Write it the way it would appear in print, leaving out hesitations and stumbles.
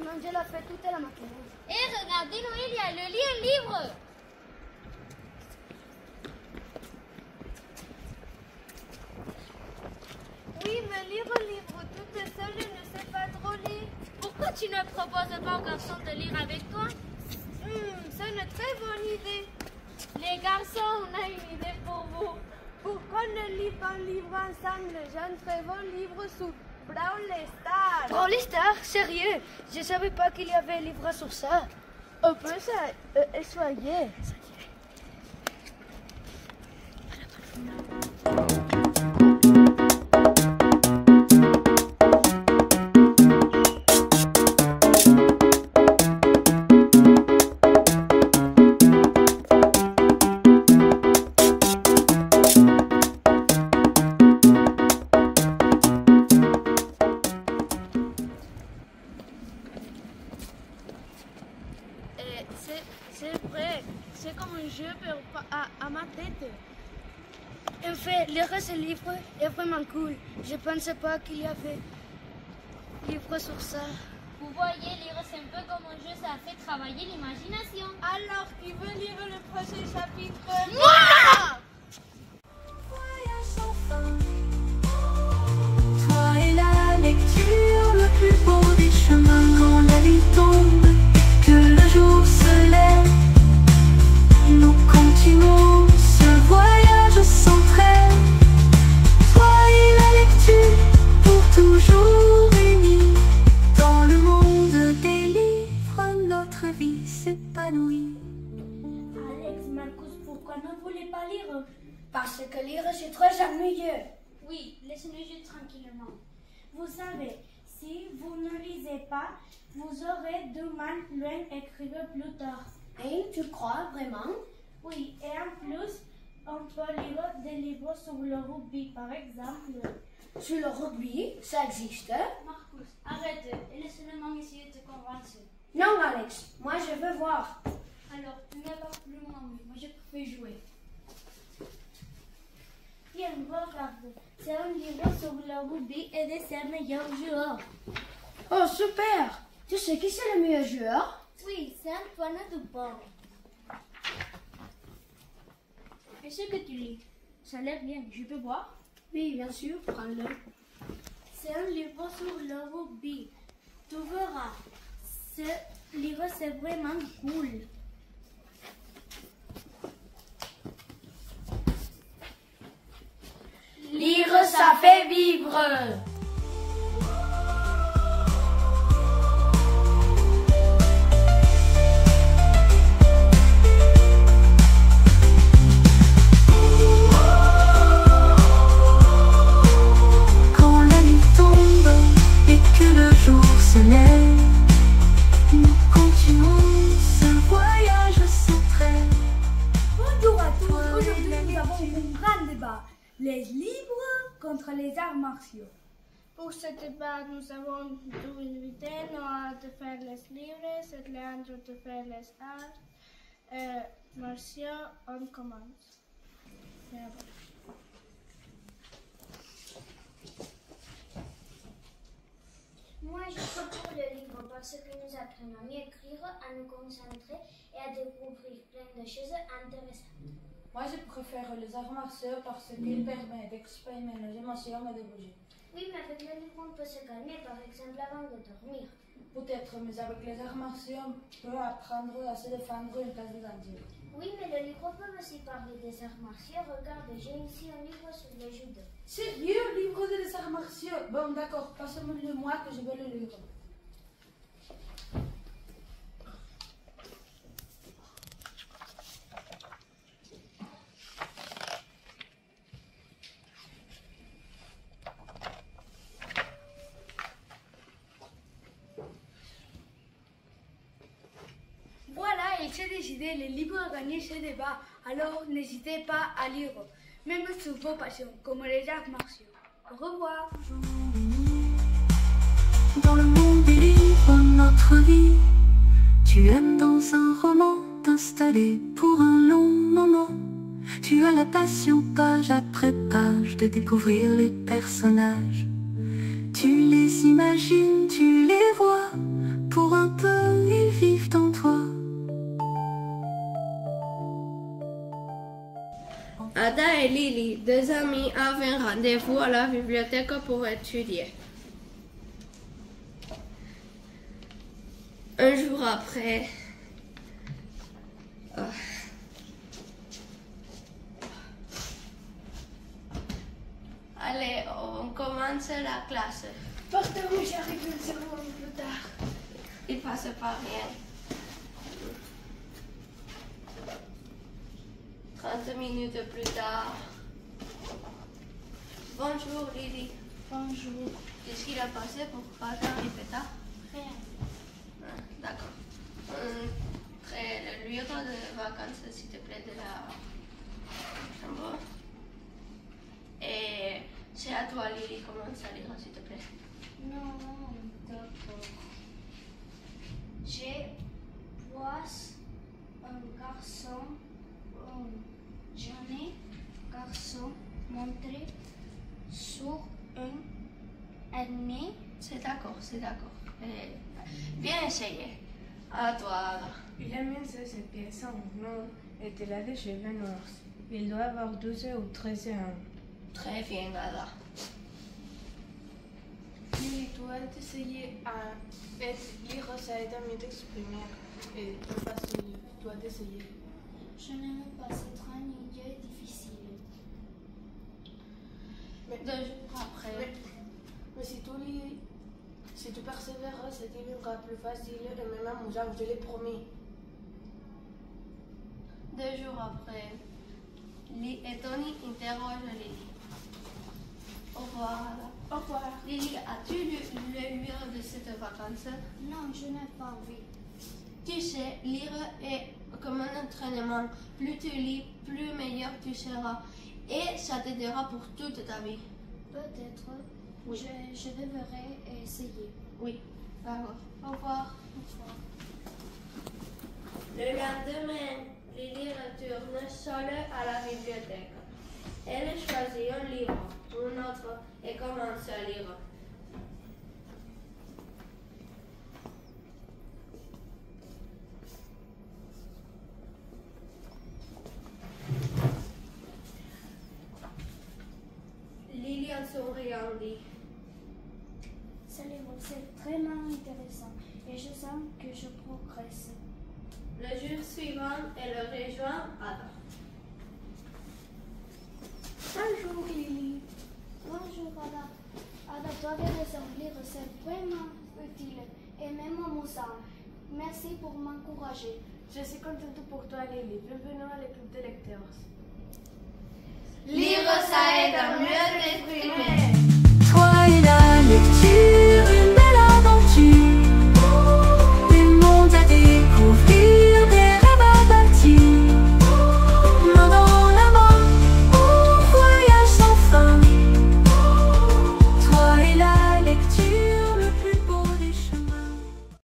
Angela a fait toute la matinée. Et regardez, Noël, il y a le lit, un livre. Oui, mais lire un livre toute seule, je ne sais pas trop lire. Pourquoi tu ne proposes pas aux garçons de lire avec toi? C'est une très bonne idée. Les garçons, on a une idée pour vous. Pourquoi ne lit pas un livre ensemble? J'ai un très bon livre sur Brawl Stars. Brawl Stars? Sérieux? Je ne savais pas qu'il y avait un livre sur ça. On peut essayer. C'est vrai, c'est comme un jeu à ma tête. En fait, lire ce livre est vraiment cool. Je ne pensais pas qu'il y avait un livre sur ça. Vous voyez, lire, c'est un peu comme un jeu, ça fait travailler l'imagination. Alors, qui veut lire le prochain chapitre? Moi! Voyage sans fin. Toi et la lecture, le plus beau des chemins quand la nuit tombe, que le jour se lève. Nous continuons ce voyage sans trêve. Toi et la lecture, pour toujours unis. Dans le monde des livres, notre vie s'épanouit. Alex, Marcus, pourquoi ne voulez pas lire? Parce que lire, c'est très ennuyeux. Oui, laissez-nous jouer tranquillement. Vous savez, si vous ne lisez pas, vous aurez du mal loin écrire plus tard. Hein, tu crois vraiment? Oui, et en plus, on peut lire des livres sur le rugby, par exemple. Sur le rugby, ça existe? Marcus, arrête et laisse-le maman essayer de te convaincre. Non, Alex, moi je veux voir. Alors, tu n'es pas plus mon ami, moi je préfère jouer. Tiens, regarde, c'est un livre sur le rugby et de ses meilleurs joueurs. Oh, super! Tu sais qui c'est le meilleur joueur? Oui, c'est Antoine Dupont. Qu'est-ce que tu lis? Ça a l'air bien, je peux voir? Oui, bien sûr, prends-le. C'est un livre sur le rugby. Tu verras, ce livre c'est vraiment cool. Lire, ça fait vivre! Quand la nuit tombe et que le jour se lève, nous continuons ce voyage sans trêve. Bonjour à tous. Aujourd'hui, nous avons un grand débat. Les livres contre les arts martiaux. Pour ce débat, nous avons deux invités, Noah de faire les livres et Leandro de faire les arts. Martiaux, on commence. Moi, je suis pour le livre parce que nous apprenons à mieux écrire, à nous concentrer et à découvrir plein de choses intéressantes. Moi, je préfère les arts martiaux parce qu'ils permettent d'exprimer nos émotions et de bouger. Oui, mais avec le livre, on peut se calmer, par exemple avant de dormir. Peut-être, mais avec les arts martiaux, on peut apprendre à se défendre en cas de danger. Oui, mais le livre peut aussi parler des arts martiaux. Regarde, j'ai ici un livre sur le judo. Sérieux, livre des arts martiaux? Bon, d'accord, passez-moi-le moi que je vais le lire. Voilà, il s'est décidé, le livre a gagné ce débat. Alors, n'hésitez pas à lire, même sur vos passions, comme les arts martiaux. Au revoir. Dans le monde des livres, notre vie, tu aimes dans un roman t'installer pour un long moment. Tu as la passion, page après page, de découvrir les personnages. Tu les imagines, tu les vois, pour un peu, ils vivent en toi. Ada et Lily, deux amies, avaient un rendez-vous à la bibliothèque pour étudier. Un jour après, allez, on commence la classe. Pardon, j'arrive une seconde plus tard. Il passe pas rien. 30 minutes plus tard. Bonjour Lily. Bonjour. Qu'est-ce qu'il a passé? Pourquoi t'arrives tard? Rien. Ah, d'accord. Le livre de vacances, s'il te plaît, de la chambre. Et c'est à toi Lily, commence à lire, s'il te plaît. Non, d'accord. Je vois un garçon, un jeune garçon monter sur un ennemi. C'est d'accord, c'est d'accord. Bien essayé. À toi. Il a mis cette pièce en blanc et il a des cheveux noirs. Il doit avoir 12 ou 13 ans. Très bien, Ada. Lily, tu dois essayer à lire, ça aide à mieux t'exprimer. Et c'est facile, tu dois essayer. Je n'aime pas cette année difficile. Mais 2 jours après. Mais si tu lis, si tu persévères, ça deviendra plus facile et même amusant, je l'ai promis. 2 jours après, Tony interroge Lily. Au revoir. Au revoir. Lily, as-tu lu le livre de cette vacance? Non, je n'ai pas envie. Tu sais, lire est comme un entraînement. Plus tu lis, plus meilleur tu seras. Et ça t'aidera pour toute ta vie. Peut-être. Oui. Je devrais essayer. Oui, d'accord. Au revoir. Au revoir. Le lendemain, Lily retourne seule à la bibliothèque. Elle choisit un livre, un autre, et commence à lire. Lily en souriant dit: Ce livre, c'est vraiment intéressant et je sens que je progresse. Le jour suivant, elle rejoint Ada. Bonjour Lily. Bonjour Ada. Ada, tu avais raison, lire c'est vraiment utile et même amusant. Merci pour m'encourager. Je suis contente pour toi, Lily. Bienvenue à l'équipe de lecteurs. Lire, ça aide à mieux t'exprimer.